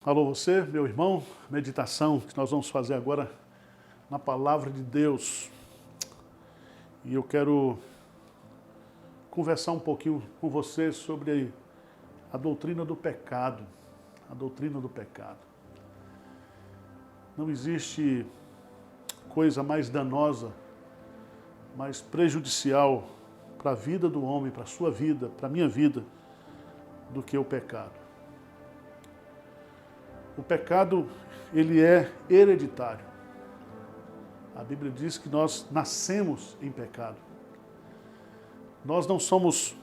Alô você, meu irmão, meditação que nós vamos fazer agora na Palavra de Deus. E eu quero conversar um pouquinho com você sobre a doutrina do pecado. A doutrina do pecado. Não existe coisa mais danosa, mais prejudicial para a vida do homem, para a sua vida, para a minha vida, do que o pecado. O pecado, ele é hereditário. A Bíblia diz que nós nascemos em pecado. Nós não somos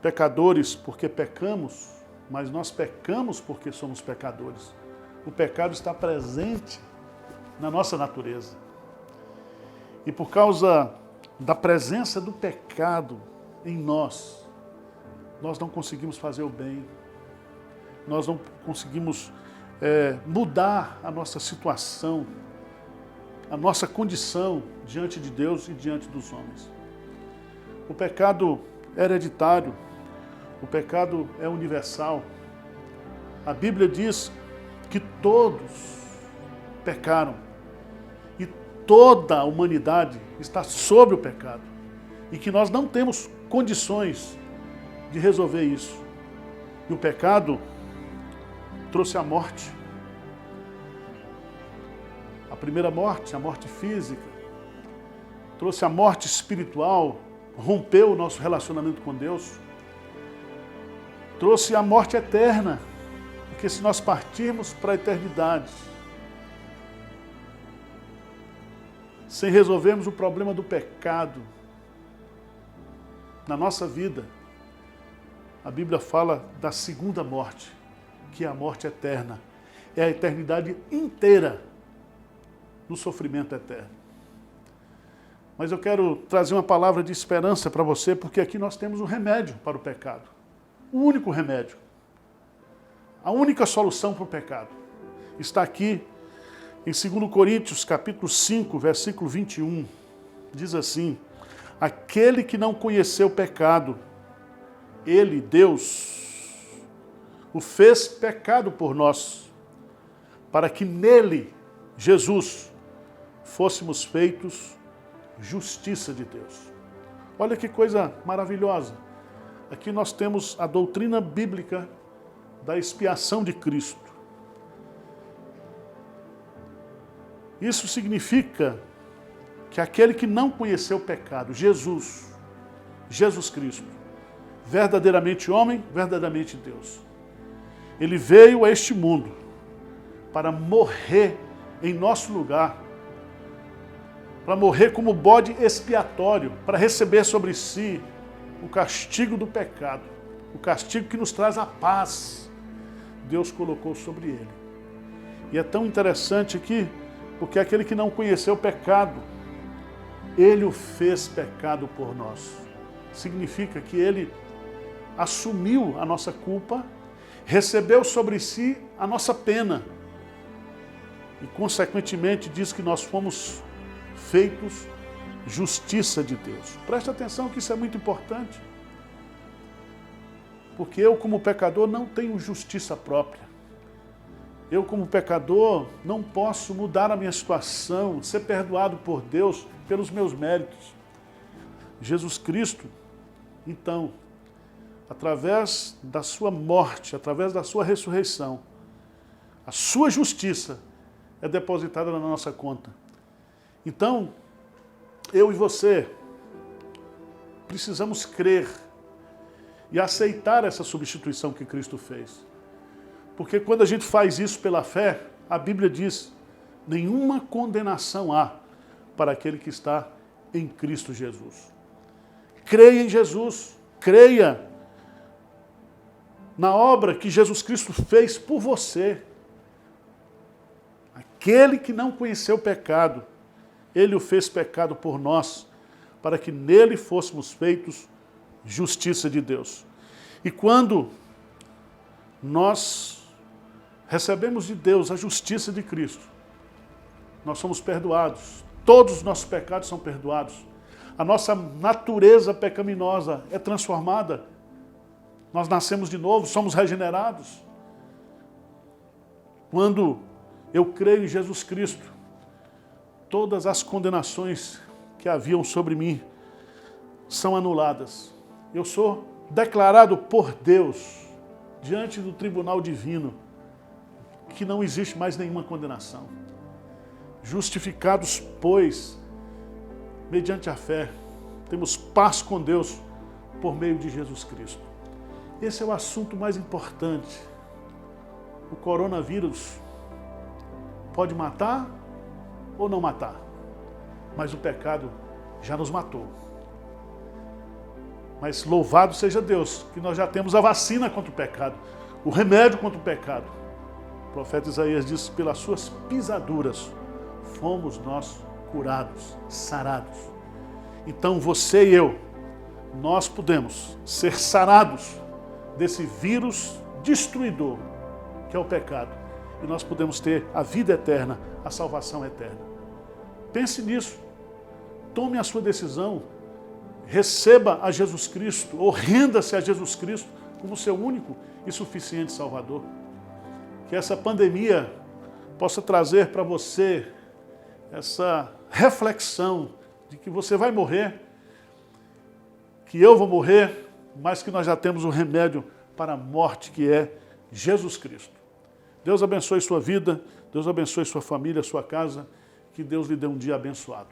pecadores porque pecamos, mas nós pecamos porque somos pecadores. O pecado está presente na nossa natureza. E por causa da presença do pecado em nós, nós não conseguimos fazer o bem, nós não conseguimos mudar a nossa situação, a nossa condição diante de Deus e diante dos homens. O pecado é hereditário, o pecado é universal. A Bíblia diz que todos pecaram e toda a humanidade está sob o pecado e que nós não temos condições de resolver isso. E o pecado trouxe a morte. A primeira morte, a morte física, trouxe a morte espiritual, rompeu o nosso relacionamento com Deus, trouxe a morte eterna, porque se nós partirmos para a eternidade, sem resolvermos o problema do pecado na nossa vida, a Bíblia fala da segunda morte, que é a morte eterna. É a eternidade inteira no sofrimento eterno. Mas eu quero trazer uma palavra de esperança para você, porque aqui nós temos um remédio para o pecado. O único remédio. A única solução para o pecado. Está aqui em 2 Coríntios, capítulo 5, versículo 21. Diz assim: aquele que não conheceu o pecado, ele, Deus, o fez pecado por nós, para que nele, Jesus, fôssemos feitos justiça de Deus. Olha que coisa maravilhosa. Aqui nós temos a doutrina bíblica da expiação de Cristo. Isso significa que aquele que não conheceu o pecado, Jesus Cristo, verdadeiramente homem, verdadeiramente Deus, ele veio a este mundo para morrer em nosso lugar, para morrer como bode expiatório, para receber sobre si o castigo do pecado, o castigo que nos traz a paz. Deus colocou sobre ele. E é tão interessante aqui, porque aquele que não conheceu o pecado, ele o fez pecado por nós. Significa que ele assumiu a nossa culpa, recebeu sobre si a nossa pena e, consequentemente, diz que nós fomos feitos justiça de Deus. Preste atenção que isso é muito importante, porque eu, como pecador, não tenho justiça própria. Eu, como pecador, não posso mudar a minha situação, ser perdoado por Deus pelos meus méritos. Jesus Cristo, então, através da sua morte, através da sua ressurreição, a sua justiça é depositada na nossa conta. Então, eu e você precisamos crer e aceitar essa substituição que Cristo fez. Porque quando a gente faz isso pela fé, a Bíblia diz: nenhuma condenação há para aquele que está em Cristo Jesus. Creia em Jesus, creia na obra que Jesus Cristo fez por você. Aquele que não conheceu o pecado, ele o fez pecado por nós, para que nele fôssemos feitos justiça de Deus. E quando nós recebemos de Deus a justiça de Cristo, nós somos perdoados. Todos os nossos pecados são perdoados. A nossa natureza pecaminosa é transformada. Nós nascemos de novo, somos regenerados. Quando eu creio em Jesus Cristo, todas as condenações que haviam sobre mim são anuladas. Eu sou declarado por Deus, diante do tribunal divino, que não existe mais nenhuma condenação. Justificados, pois, mediante a fé, temos paz com Deus por meio de Jesus Cristo. Esse é o assunto mais importante. O coronavírus pode matar ou não matar, mas o pecado já nos matou. Mas louvado seja Deus, que nós já temos a vacina contra o pecado, o remédio contra o pecado. O profeta Isaías diz: pelas suas pisaduras fomos nós curados, sarados. Então você e eu, nós podemos ser sarados desse vírus destruidor que é o pecado. E nós podemos ter a vida eterna, a salvação eterna. Pense nisso. Tome a sua decisão. Receba a Jesus Cristo, ou renda-se a Jesus Cristo como seu único e suficiente Salvador. Que essa pandemia possa trazer para você essa reflexão de que você vai morrer, que eu vou morrer, mas que nós já temos o remédio para a morte, que é Jesus Cristo. Deus abençoe sua vida, Deus abençoe sua família, sua casa, que Deus lhe dê um dia abençoado.